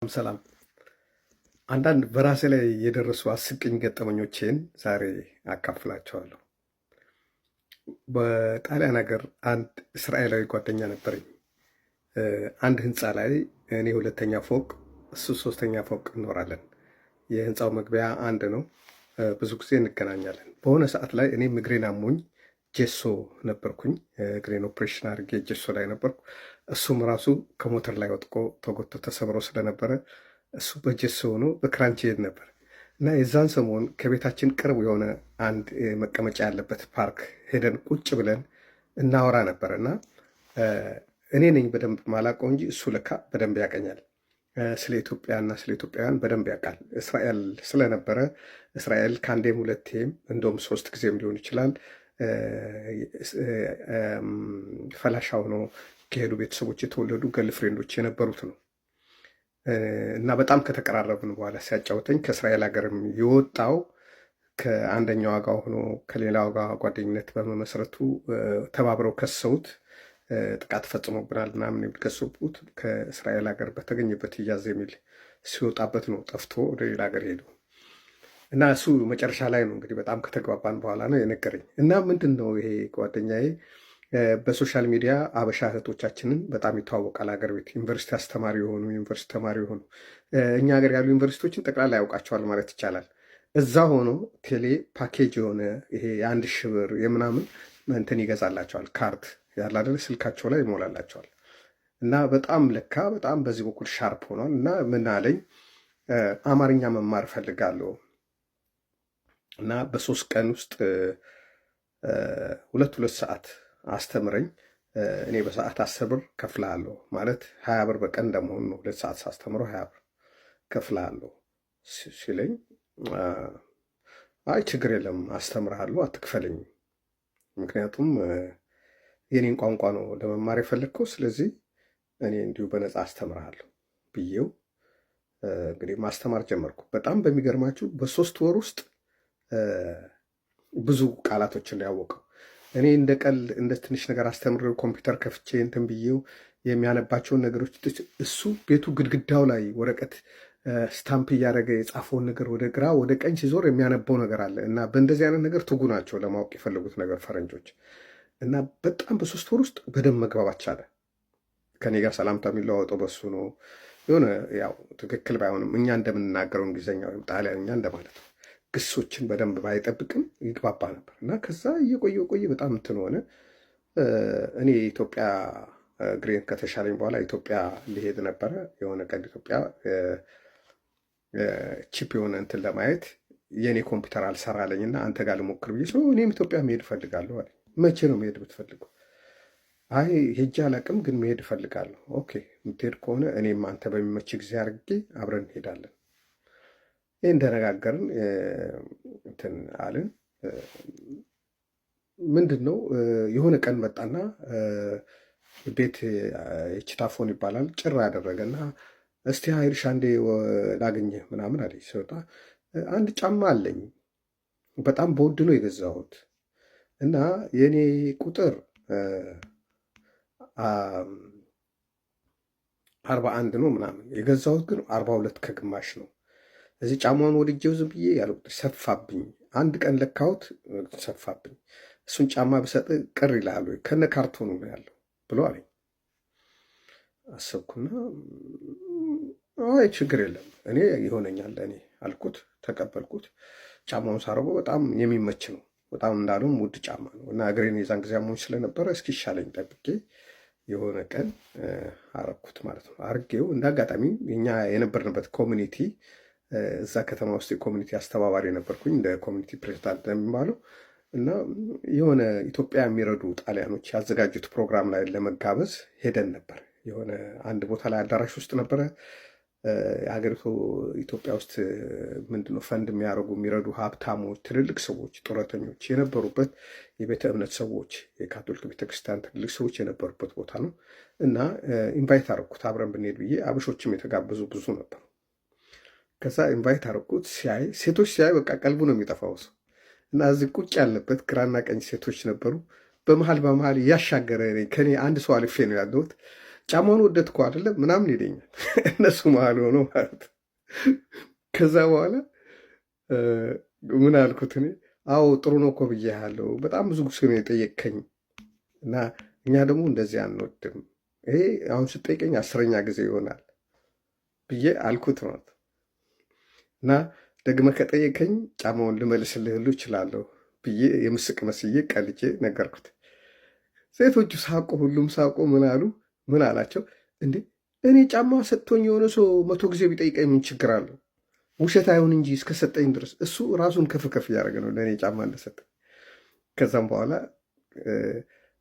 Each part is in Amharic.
ሰላም። አንዳንድ በራሴ ላይ የደረሱ አስቂኝ ገጠመኞቼን ዛሬ አካፍላቸዋለሁ። በጣሊያን ሀገር አንድ እስራኤላዊ ጓደኛ ነበረኝ። አንድ ህንፃ ላይ እኔ ሁለተኛ ፎቅ፣ እሱ ሶስተኛ ፎቅ እኖራለን። የህንፃው መግቢያ አንድ ነው። ብዙ ጊዜ እንገናኛለን። በሆነ ሰዓት ላይ እኔም እግሬን አሞኝ ጄሶ ነበርኩኝ። እግሬን ኦፕሬሽን አድርጌ ጄሶ ላይ ነበርኩ። እሱም ራሱ ከሞተር ላይ ወጥቆ ተጎቶ ተሰብሮ ስለነበረ እሱ በጄሶ ሆኖ በክራንች ይሄድ ነበር እና የዛን ሰሞን ከቤታችን ቅርብ የሆነ አንድ መቀመጫ ያለበት ፓርክ ሄደን ቁጭ ብለን እናወራ ነበር እና እኔ ነኝ በደንብ ማላውቀው እንጂ እሱ ለካ በደንብ ያቀኛል። ስለ ኢትዮጵያና ስለ ኢትዮጵያውያን በደንብ ያውቃል። እስራኤል ስለነበረ እስራኤል ከአንዴም ሁለቴም እንደውም 3 ጊዜም ሊሆን ይችላል ፈላሻ ሆኖ ከሄዱ ቤተሰቦች የተወለዱ ገርል ፍሬንዶች የነበሩት ነው እና በጣም ከተቀራረብን በኋላ ሲያጫውተኝ ከእስራኤል ሀገርም የወጣው ከአንደኛው ጋር ሆኖ ከሌላው ጋር ጓደኝነት በመመስረቱ ተባብረው ከሰውት ጥቃት ፈጽሞብናል ምናምን የሚከሱት ከእስራኤል ሀገር በተገኘበት እያዝ የሚል ሲወጣበት ነው ጠፍቶ ወደ ሌላ ሀገር ሄዱ እና እሱ መጨረሻ ላይ ነው እንግዲህ በጣም ከተግባባን በኋላ ነው የነገረኝ። እና ምንድን ነው ይሄ ጓደኛዬ በሶሻል ሚዲያ አበሻ እህቶቻችንን በጣም ይተዋወቃል። ሀገር ቤት ዩኒቨርሲቲ አስተማሪ የሆኑ ዩኒቨርሲቲ ተማሪ የሆኑ እኛ ሀገር ያሉ ዩኒቨርሲቲዎችን ጠቅላላ ያውቃቸዋል ማለት ይቻላል። እዛ ሆኖ ቴሌ ፓኬጅ የሆነ ይሄ የ1000 ብር የምናምን እንትን ይገዛላቸዋል። ካርድ ያለ አይደል ስልካቸው ላይ ይሞላላቸዋል። እና በጣም ለካ በጣም በዚህ በኩል ሻርፕ ሆኗል። እና ምን አለኝ አማርኛ መማር ፈልጋለሁ እና በ3 ቀን ውስጥ 2 ሰዓት አስተምረኝ፣ እኔ በሰዓት 10 ብር ከፍላለሁ ማለት 20 ብር በቀን እንደመሆኑ ነው። 2 ሰዓት ሳስተምረው 20 ብር ከፍላለሁ ሲለኝ አይ ችግር የለም አስተምርሃለሁ፣ አትክፈልኝ፣ ምክንያቱም የኔን ቋንቋ ነው ለመማር የፈለግከው፣ ስለዚህ እኔ እንዲሁ በነፃ አስተምርሃለሁ ብዬው እንግዲህ ማስተማር ጀመርኩ። በጣም በሚገርማችሁ በ3 ወር ውስጥ ብዙ ቃላቶችን ያወቀው። እኔ እንደ ቀልድ እንደ ትንሽ ነገር አስተምሬው ኮምፒውተር ከፍቼ እንትን ብዬው የሚያነባቸውን ነገሮች እሱ ቤቱ ግድግዳው ላይ ወረቀት ስታምፕ እያደረገ የጻፈውን ነገር ወደ ግራ ወደ ቀኝ ሲዞር የሚያነበው ነገር አለ እና በእንደዚህ አይነት ነገር ትጉ ናቸው ለማወቅ የፈለጉት ነገር ፈረንጆች። እና በጣም በ3 ወር ውስጥ በደንብ መግባባት ቻለ። ከኔ ጋር ሰላምታ የሚለዋወጠው በሱ ነው። የሆነ ያው ትክክል ባይሆንም እኛ እንደምንናገረው እንግሊዝኛ ወይም ጣሊያንኛ እንደማለት ነው። ግሶችን በደንብ ባይጠብቅም ይግባባ ነበር እና ከዛ እየቆየ በጣም እንትን ሆነ። እኔ ኢትዮጵያ ግሬን ከተሻለኝ በኋላ ኢትዮጵያ ሊሄድ ነበረ። የሆነ ቀን ኢትዮጵያ ቺፕ የሆነ እንትን ለማየት የእኔ ኮምፒውተር አልሰራለኝ እና አንተ ጋር ልሞክር ብዬ ሰው እኔም ኢትዮጵያ መሄድ እፈልጋለሁ አለኝ። መቼ ነው መሄድ ብትፈልገው? አይ ሄጄ አላቅም ግን መሄድ እፈልጋለሁ። ኦኬ የምትሄድ ከሆነ እኔም አንተ በሚመች ጊዜ አድርጌ አብረን እንሄዳለን። ይህ እንደነጋገርን እንትን አልን። ምንድን ነው የሆነ ቀን መጣና ቤት ችታፎን ይባላል ጭራ ያደረገና እስቲ ሀይልሽ አንዴ ላገኘህ ምናምን አለኝ። ሲወጣ አንድ ጫማ አለኝ በጣም በውድ ነው የገዛሁት እና የእኔ ቁጥር 41 ነው ምናምን፣ የገዛሁት ግን 42 ከግማሽ ነው። እዚህ ጫማውን ወድጄው ዝም ብዬ ያለ ቁጥር ሰፋብኝ። አንድ ቀን ለካሁት ሰፋብኝ። እሱን ጫማ ብሰጥ ቅር ይልሃል ወይ? ከነ ካርቶኑ ነው ያለው ብሎ አለኝ። አሰብኩና አይ ችግር የለም እኔ ይሆነኛል እኔ አልኩት፣ ተቀበልኩት። ጫማውን ሳረገው በጣም የሚመች ነው። በጣም እንዳሉም ውድ ጫማ ነው እና እግሬን የዛን ጊዜ አሞኝ ስለነበረ እስኪሻለኝ ጠብቄ የሆነ ቀን አረኩት ማለት ነው። አርጌው እንደ አጋጣሚ እኛ የነበርንበት ኮሚኒቲ እዛ ከተማ ውስጥ የኮሚኒቲ አስተባባሪ ነበርኩኝ፣ እንደ ኮሚኒቲ ፕሬዚዳንት የሚባለው እና የሆነ ኢትዮጵያ የሚረዱ ጣሊያኖች ያዘጋጁት ፕሮግራም ላይ ለመጋበዝ ሄደን ነበር። የሆነ አንድ ቦታ ላይ አዳራሽ ውስጥ ነበረ። የሀገሪቱ ኢትዮጵያ ውስጥ ምንድነው ፈንድ የሚረዱ ሀብታሞች፣ ትልልቅ ሰዎች፣ ጡረተኞች የነበሩበት የቤተ እምነት ሰዎች፣ የካቶሊክ ቤተክርስቲያን ትልልቅ ሰዎች የነበሩበት ቦታ ነው እና ኢንቫይት አረኩት አብረን ብንሄድ ብዬ። አበሾችም የተጋበዙ ብዙ ነበሩ። ከዛ ኢንቫይት አረኩት። ሲያይ ሴቶች ሲያይ በቃ ቀልቡ ነው የሚጠፋው ሰው እና እዚህ ቁጭ ያለበት ግራና ቀኝ ሴቶች ነበሩ። በመሀል እያሻገረ ከኔ አንድ ሰው አልፌ ነው ያለሁት። ጫማውን ወደድኩ አይደለም ምናምን ይለኛል። እነሱ መሀል ሆኖ ማለት። ከዛ በኋላ ምን አልኩት እኔ አዎ ጥሩ ነው እኮ ብዬሃለሁ፣ በጣም ብዙ ጊዜ ነው የጠየቅከኝ እና እኛ ደግሞ እንደዚህ አንወድም፣ ይሄ አሁን ስጠይቀኝ 10ኛ ጊዜ ይሆናል ብዬ አልኩት ማለት እና ደግመህ ከጠየቀኝ ጫማውን ልመልስልህ ሁሉ እችላለሁ ብዬ የምስቅ መስዬ ቀልጄ ነገርኩት። ሴቶቹ ሳቁ፣ ሁሉም ሳቁ። ምን አሉ? ምን አላቸው? እንዴ እኔ ጫማ ሰጥቶኝ የሆነ ሰው 100 ጊዜ ቢጠይቀኝ ምን ችግር አለው? ውሸት አይሁን እንጂ እስከሰጠኝ ድረስ እሱ ራሱን ከፍ ከፍ እያደረገ ነው ለእኔ ጫማ እንደሰጠኝ። ከዛም በኋላ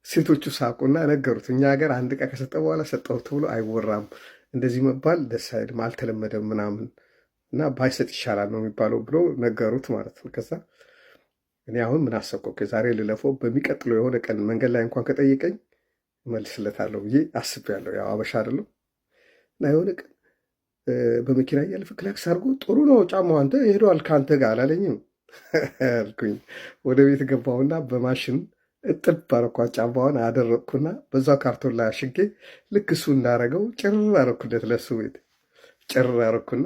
ሴቶቹ ሳቁና ነገሩት። እኛ ሀገር አንድ ዕቃ ከሰጠ በኋላ ሰጠሁት ብሎ አይወራም፣ እንደዚህ መባል ደስ አይልም፣ አልተለመደም ምናምን እና ባይሰጥ ይሻላል ነው የሚባለው ብሎ ነገሩት ማለት ነው። ከዛ እኔ አሁን ምን አሰብኩ፣ ዛሬ ልለፈው፣ በሚቀጥለው የሆነ ቀን መንገድ ላይ እንኳን ከጠየቀኝ እመልስለታለሁ ብዬ አስቤያለሁ። ያው አበሻ አይደለም እና የሆነ ቀን በመኪና እያለፈ ክላክስ አድርጎ ጥሩ ነው ጫማው አንተ ሄዷል ከአንተ ጋር አላለኝም አልኩኝ። ወደ ቤት ገባሁና በማሽን እጥብ አረኳት ጫማዋን አደረቅኩና በዛ ካርቶን ላይ አሽጌ ልክ እሱ እንዳረገው ጭር አረኩለት። ለሱ ቤት ጭር አረኩና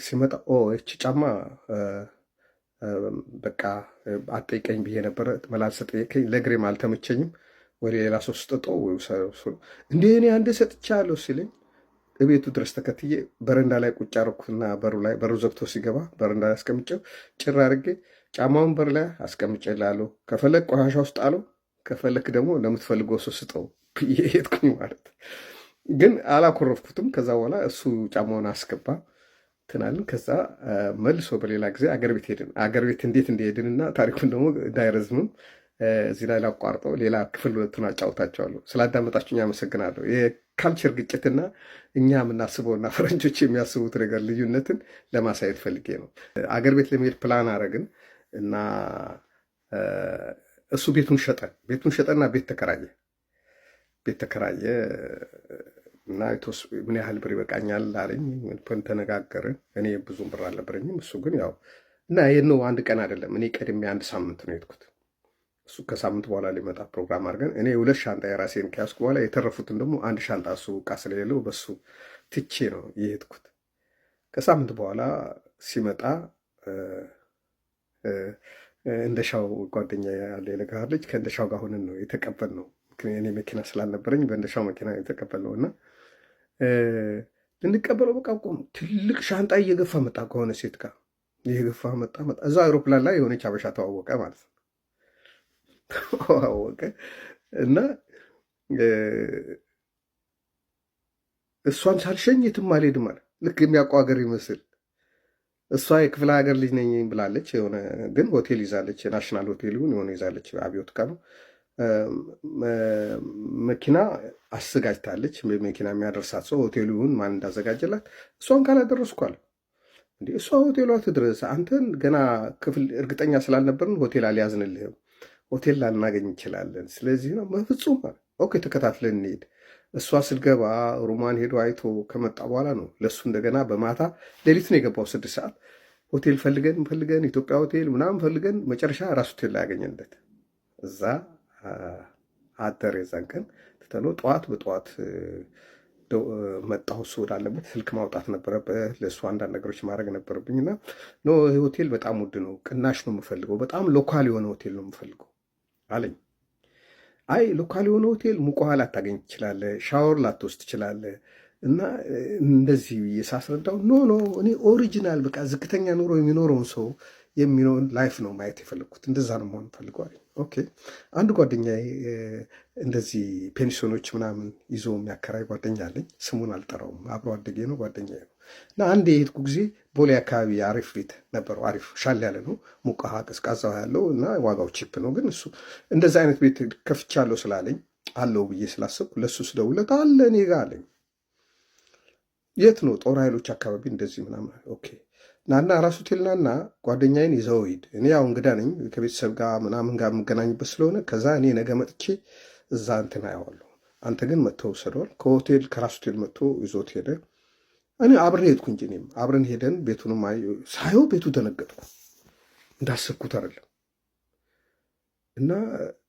ሲመጣ እቺ ጫማ በቃ አጠይቀኝ ብዬ ነበረ፣ መላልሰ ጠየቀኝ፣ ለእግሬም አልተመቸኝም፣ ወደ ሌላ ሰው ስጠጠው እንደ እኔ አንድ ሰጥቻለሁ ሲለኝ እቤቱ ድረስ ተከትዬ በረንዳ ላይ ቁጭ አረኩና በሩ ዘግቶ ሲገባ በረንዳ ላይ አስቀምጬው ጭር አድርጌ ጫማውን በር ላይ አስቀምጬልሃለሁ፣ ከፈለግ ቆሻሻ ውስጥ አለው፣ ከፈለክ ደግሞ ለምትፈልገው ሰው ስጠው ብዬ ሄድኩኝ ማለት። ግን አላኮረፍኩትም። ከዛ በኋላ እሱ ጫማውን አስገባ ትናልን። ከዛ መልሶ በሌላ ጊዜ አገር ቤት ሄድን። አገር ቤት እንዴት እንደሄድንና ታሪኩን ደግሞ እንዳይረዝምም እዚህ ላይ ላቋርጠው፣ ሌላ ክፍል 2ቱን አጫውታቸዋለሁ። ስላዳመጣችሁኝ አመሰግናለሁ። የካልቸር ግጭትና እኛ የምናስበውና ፈረንጆች የሚያስቡት ነገር ልዩነትን ለማሳየት ፈልጌ ነው። አገር ቤት ለመሄድ ፕላን አረግን እና እሱ ቤቱን ሸጠና ቤት ተከራየ እና ምን ያህል ብር ይበቃኛል አለኝ። ተነጋገርን። እኔ ብዙም ብር አልነበረኝም፣ እሱ ግን ያው እና ነው አንድ ቀን አይደለም፣ እኔ ቀድሜ 1 ሳምንት ነው የሄድኩት። እሱ ከሳምንት በኋላ ሊመጣ ፕሮግራም አድርገን እኔ 2 ሻንጣ የራሴን ከያዝኩ በኋላ የተረፉትን ደግሞ 1 ሻንጣ እሱ ዕቃ ስለሌለው በሱ ትቼ ነው የሄድኩት። ከሳምንት በኋላ ሲመጣ እንደሻው ጓደኛ ያለ የለጋር ልጅ ከእንደሻው ጋር ሆነን ነው የተቀበልነው። እኔ መኪና ስላልነበረኝ በእንደሻው መኪና የተቀበልነው እና ልንቀበለው በቃ ቆም ትልቅ ሻንጣ እየገፋ መጣ ከሆነ ሴት ጋር እየገፋ መጣ። እዛ አውሮፕላን ላይ የሆነች አበሻ ተዋወቀ ማለት ነው። ተዋወቀ እና እሷን ሳልሸኝ የትም አልሄድም አለ። ልክ የሚያውቀው ሀገር ይመስል እሷ የክፍለ ሀገር ልጅ ነኝ ብላለች። የሆነ ግን ሆቴል ይዛለች፣ ናሽናል ሆቴል ይሁን የሆነ ይዛለች። አብዮት ጋ ነው መኪና አዘጋጅታለች። መኪና የሚያደርሳት ሰው ሆቴሉ ይሁን ማን እንዳዘጋጀላት እሷን ካላደረስኩ አለ። እንዴ እሷ ሆቴሏ ትድረስ፣ አንተን ገና ክፍል እርግጠኛ ስላልነበርን ሆቴል አልያዝንልህም፣ ሆቴል ላናገኝ እንችላለን። ስለዚህ ነው በፍጹም ኦኬ ተከታትለን እንሄድ። እሷ ስልገባ ሩማን ሄዶ አይቶ ከመጣ በኋላ ነው ለእሱ እንደገና በማታ ሌሊት ነው የገባው 6 ሰዓት ሆቴል ፈልገን ኢትዮጵያ ሆቴል ምናምን ፈልገን መጨረሻ ራሱ ሆቴል ላይ ያገኘለት እዛ አደር። የዛን ቀን ትተነው ጠዋት በጠዋት መጣሁ። እሱ ወዳለበት ስልክ ማውጣት ነበረበት፣ ለእሱ አንዳንድ ነገሮች ማድረግ ነበረብኝና ኖ ሆቴል በጣም ውድ ነው፣ ቅናሽ ነው የምፈልገው፣ በጣም ሎካል የሆነ ሆቴል ነው የምፈልገው አለኝ። አይ ሎካል የሆነ ሆቴል ሙቅ ውሃ ላታገኝ ትችላለህ፣ ሻወር ላትወስድ ትችላለህ እና እንደዚህ ብዬ ሳስረዳው ኖ እኔ ኦሪጂናል በቃ ዝቅተኛ ኑሮ የሚኖረውን ሰው የሚለውን ላይፍ ነው ማየት የፈለግኩት፣ እንደዛ ነው መሆን ፈልገው አለኝ። ኦኬ አንድ ጓደኛ እንደዚህ ፔንሽኖች ምናምን ይዞ የሚያከራይ ጓደኛ አለኝ። ስሙን አልጠራውም፣ አብሮ አደጌ ነው ጓደኛ ነው። እና አንድ የሄድኩ ጊዜ ቦሌ አካባቢ አሪፍ ቤት ነበረው። አሪፍ ሻል ያለ ነው፣ ሙቀሃ ቀዝቃዛው ያለው እና ዋጋው ቺፕ ነው። ግን እሱ እንደዚ አይነት ቤት ከፍቻለሁ ስላለኝ አለው ብዬ ስላሰብኩ ለእሱ ስደውለት አለ እኔ ጋ አለኝ። የት ነው? ጦር ኃይሎች አካባቢ እንደዚህ ምናምን። ኦኬ ናና ራሱ ሆቴልናና ጓደኛዬን ይዘው ሂድ። እኔ ያው እንግዳ ነኝ ከቤተሰብ ጋር ምናምን ጋር የምገናኝበት ስለሆነ ከዛ እኔ ነገ መጥቼ እዛ እንትን አየዋለሁ፣ አንተ ግን መጥተው ወሰደዋል። ከሆቴል ከራሱ ሆቴል መጥቶ ይዞት ሄደ። እኔ አብሬ ሄድኩ እንጂ እኔም አብረን ሄደን ቤቱንም ሳየው ቤቱ ደነገጥኩ፣ እንዳሰብኩት አይደለም። እና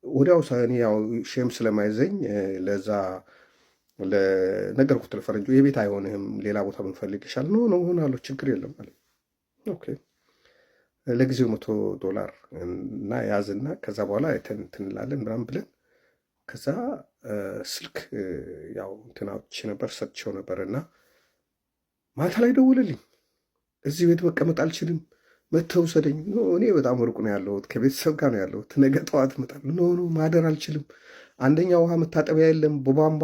ወዲያው እኔ ያው ሼም ስለማይዘኝ ለዛ ነገርኩት ለፈረንጁ፣ የቤት አይሆንህም ሌላ ቦታ ብንፈልግ ይሻል። ኖ ሆናለሁ ችግር የለም አለ። ኦኬ ለጊዜው $100 እና ያዝና ከዛ በኋላ እንትን እንላለን ምናምን ብለን ከዛ ስልክ ያው እንትናዎች ነበር ሰጥቼው ነበር እና ማታ ላይ ደውልልኝ፣ እዚህ ቤት መቀመጥ አልችልም፣ መተህ ውሰደኝ። እኔ በጣም ሩቅ ነው ያለሁት፣ ከቤተሰብ ጋር ነው ያለሁት፣ ነገ ጠዋት እመጣለሁ። ኖ ማደር አልችልም። አንደኛ ውሃ መታጠቢያ የለም፣ በቧንቧ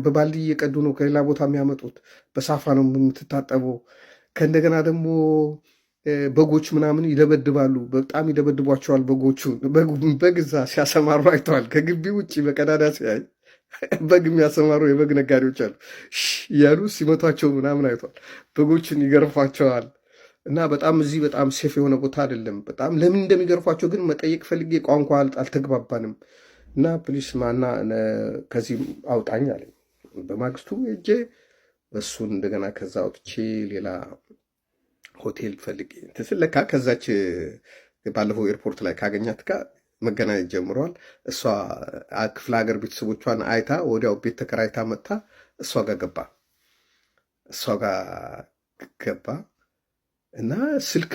በባልዲ እየቀዱ ነው ከሌላ ቦታ የሚያመጡት፣ በሳፋ ነው የምትታጠበው። ከእንደገና ደግሞ በጎች ምናምን ይደበድባሉ፣ በጣም ይደበድቧቸዋል በጎቹን። በግ እዛ ሲያሰማሩ አይተዋል። ከግቢ ውጭ በቀዳዳ ሲያይ በግ የሚያሰማሩ የበግ ነጋዴዎች አሉ እያሉ ሲመቷቸው ምናምን አይተዋል። በጎችን ይገርፏቸዋል። እና በጣም እዚህ በጣም ሴፍ የሆነ ቦታ አይደለም። በጣም ለምን እንደሚገርፏቸው ግን መጠየቅ ፈልጌ ቋንቋ አልተግባባንም። እና ፕሊስ ማና ከዚህ አውጣኝ አለኝ። በማግስቱ እጄ እሱን እንደገና ከዛ አውጥቼ ሌላ ሆቴል ፈልጌ ትስለካ ከዛች ባለፈው ኤርፖርት ላይ ካገኛት ጋር መገናኘት ጀምረዋል። እሷ ክፍለ ሀገር ቤተሰቦቿን አይታ ወዲያው ቤት ተከራይታ መጥታ እሷ ጋር ገባ እና ስልክ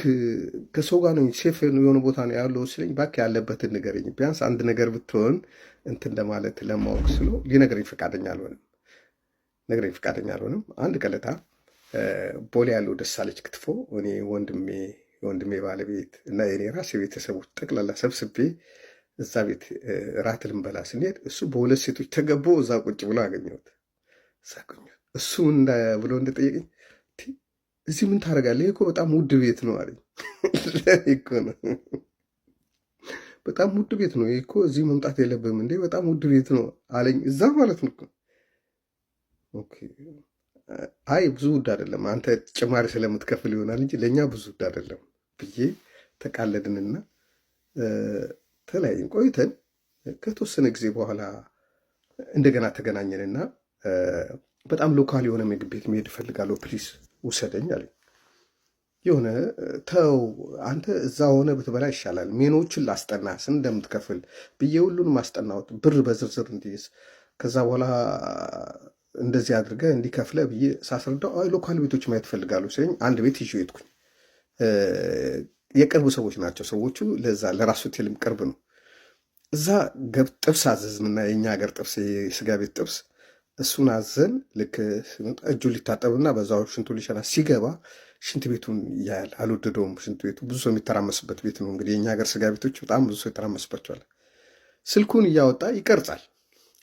ከሰው ጋር ነው ሴፍ የሆነ ቦታ ነው ያለው ስለኝ፣ እባክህ ያለበትን ንገረኝ፣ ቢያንስ አንድ ነገር ብትሆን እንትን ለማለት ለማወቅ ስሎ ሊነግረኝ ፈቃደኛ አልሆንም። አንድ ቀለታ ቦሌ ያለው ደሳለች ክትፎ እኔ የወንድሜ ባለቤት እና የኔ ራስ የቤተሰቦች ጠቅላላ ሰብስቤ እዛ ቤት ራት ልንበላ ስንሄድ እሱ በሁለት ሴቶች ተገቦ እዛ ቁጭ ብሎ አገኘሁት። እሱ ብሎ እንደጠየቀኝ እዚህ ምን ታደርጋለህ? ይሄ እኮ በጣም ውድ ቤት ነው አለኝ። እኮ ነው በጣም ውድ ቤት ነው ይሄ እኮ እዚህ መምጣት የለብህም እንዴ፣ በጣም ውድ ቤት ነው አለኝ። እዛ ማለት ነው። ኦኬ አይ ብዙ ውድ አይደለም፣ አንተ ጭማሪ ስለምትከፍል ይሆናል እንጂ ለእኛ ብዙ ውድ አይደለም ብዬ ተቃለድንና ተለያየን። ቆይተን ከተወሰነ ጊዜ በኋላ እንደገና ተገናኘንና በጣም ሎካል የሆነ ምግብ ቤት መሄድ እፈልጋለሁ ፕሊስ ውሰደኝ አለኝ። የሆነ ተው አንተ እዛ ሆነ ብትበላ ይሻላል፣ ሜኖችን ላስጠና ስንት እንደምትከፍል ብዬ ሁሉንም አስጠናሁት፣ ብር በዝርዝር እንዲይዝ። ከዛ በኋላ እንደዚህ አድርገህ እንዲከፍለ ብዬ ሳስረዳው ሎካል ቤቶች ማየት እፈልጋለሁ ሲለኝ አንድ ቤት ይዤ ሄድኩኝ። የቅርብ ሰዎች ናቸው ሰዎቹ፣ ለዛ ለራስ ሆቴልም ቅርብ ነው። እዛ ጥብስ አዘዝንና የእኛ ሀገር ጥብስ፣ የስጋ ቤት ጥብስ፣ እሱን አዘን። ልክ እጁን ሊታጠብና በዛው ሽንቱ ሊሸና ሲገባ ሽንት ቤቱን ያያል። አልወደደውም። ሽንት ቤቱ ብዙ ሰው የሚተራመስበት ቤት ነው። እንግዲህ የእኛ ሀገር ስጋ ቤቶች በጣም ብዙ ሰው ይተራመስባቸዋል። ስልኩን እያወጣ ይቀርጻል።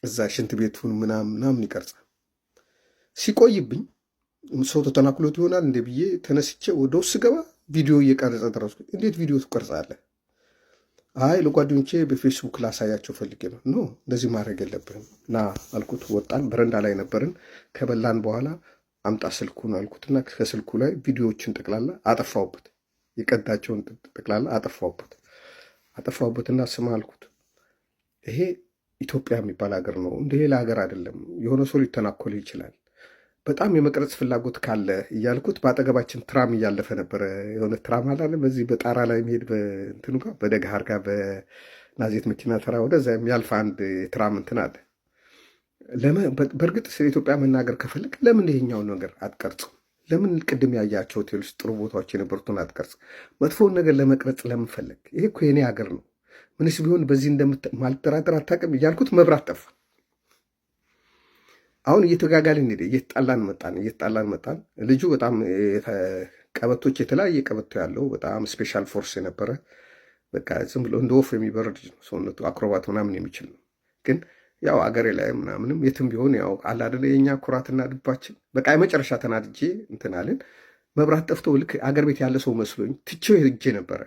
እዛ ሽንት ቤቱን ምናምን ይቀርጻል። ሲቆይብኝ ሰው ተተናክሎት ይሆናል እንደ ብዬ ተነስቼ ወደ ውስጥ ስገባ ቪዲዮ እየቀረጸ ደረስኩ። እንዴት ቪዲዮ ትቀርጻለህ? አይ ለጓደኞቼ በፌስቡክ ላሳያቸው ፈልጌ ነው። ኖ እንደዚህ ማድረግ የለብህም ና አልኩት። ወጣን። በረንዳ ላይ ነበርን። ከበላን በኋላ አምጣ ስልኩን አልኩትና ከስልኩ ላይ ቪዲዮዎችን ጠቅላላ አጠፋሁበት። የቀዳቸውን ጠቅላላ አጠፋሁበትና ስማ አልኩት፣ ይሄ ኢትዮጵያ የሚባል ሀገር ነው፣ እንደ ሌላ ሀገር አይደለም። የሆነ ሰው ሊተናኮል ይችላል። በጣም የመቅረጽ ፍላጎት ካለ እያልኩት በአጠገባችን ትራም እያለፈ ነበረ። የሆነ ትራም አላለ በዚህ በጣራ ላይ የሚሄድ በእንትኑ ጋር በደገሃር ጋር በናዜት መኪና ተራ ወደዛ የሚያልፍ አንድ የትራም እንትን አለ። በእርግጥ ስለ ኢትዮጵያ መናገር ከፈለግ ለምን ይሄኛውን ነገር አትቀርጽም? ለምን ቅድም ያያቸው ሆቴሎች ጥሩ ቦታዎች የነበሩትን አትቀርጽም? መጥፎውን ነገር ለመቅረጽ ለምን ፈለግ? ይሄ እኮ የኔ ሀገር ነው፣ ምንስ ቢሆን በዚህ እንደማልጠራጠር አታውቅም እያልኩት መብራት ጠፋ። አሁን እየተጋጋልን ሄደ። እየተጣላን መጣን። ልጁ በጣም ቀበቶች፣ የተለያየ ቀበቶ ያለው በጣም ስፔሻል ፎርስ የነበረ በቃ ዝም ብሎ እንደ ወፍ የሚበር ልጅ ነው። ሰውነቱ አክሮባት ምናምን የሚችል ነው። ግን ያው አገሬ ላይ ምናምንም የትም ቢሆን ያው አላደለ የኛ ኩራትና ልባችን። በቃ የመጨረሻ ተናድጄ እንትናልን። መብራት ጠፍቶ ልክ አገር ቤት ያለ ሰው መስሎኝ ትቼው ሄጄ ነበረ።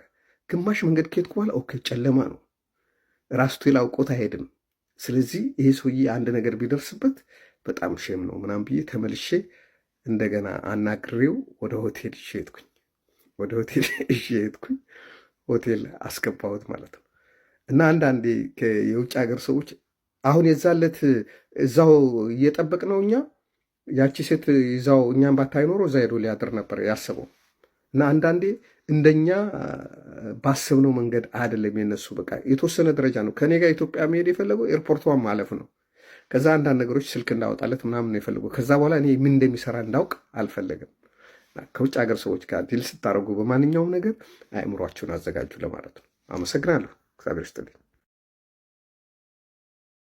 ግማሽ መንገድ ከሄድኩ በኋላ ኦኬ ጨለማ ነው፣ ራሱ ቴል አውቆት አይሄድም። ስለዚህ ይሄ ሰውዬ አንድ ነገር ቢደርስበት በጣም ሼም ነው ምናምን ብዬ ተመልሼ እንደገና አናግሬው ወደ ሆቴል ይዤ ሄድኩኝ። ሆቴል አስገባሁት ማለት ነው። እና አንዳንዴ የውጭ ሀገር ሰዎች አሁን የዛለት እዛው እየጠበቅ ነው እኛ ያቺ ሴት ይዛው እኛም ባታይ ኖሮ እዛ ሄዶ ሊያድር ነበር ያስበው። እና አንዳንዴ እንደኛ ባሰብነው መንገድ አይደለም የነሱ። በቃ የተወሰነ ደረጃ ነው። ከኔ ጋር ኢትዮጵያ መሄድ የፈለገው ኤርፖርቷን ማለፍ ነው። ከዛ አንዳንድ ነገሮች ስልክ እንዳወጣለት ምናምን ነው የፈለገው። ከዛ በኋላ እኔ ምን እንደሚሰራ እንዳውቅ አልፈለግም። ከውጭ ሀገር ሰዎች ጋር ዲል ስታደርጉ በማንኛውም ነገር አእምሯቸውን አዘጋጁ ለማለት ነው። አመሰግናለሁ። እግዚአብሔር ይስጥልኝ።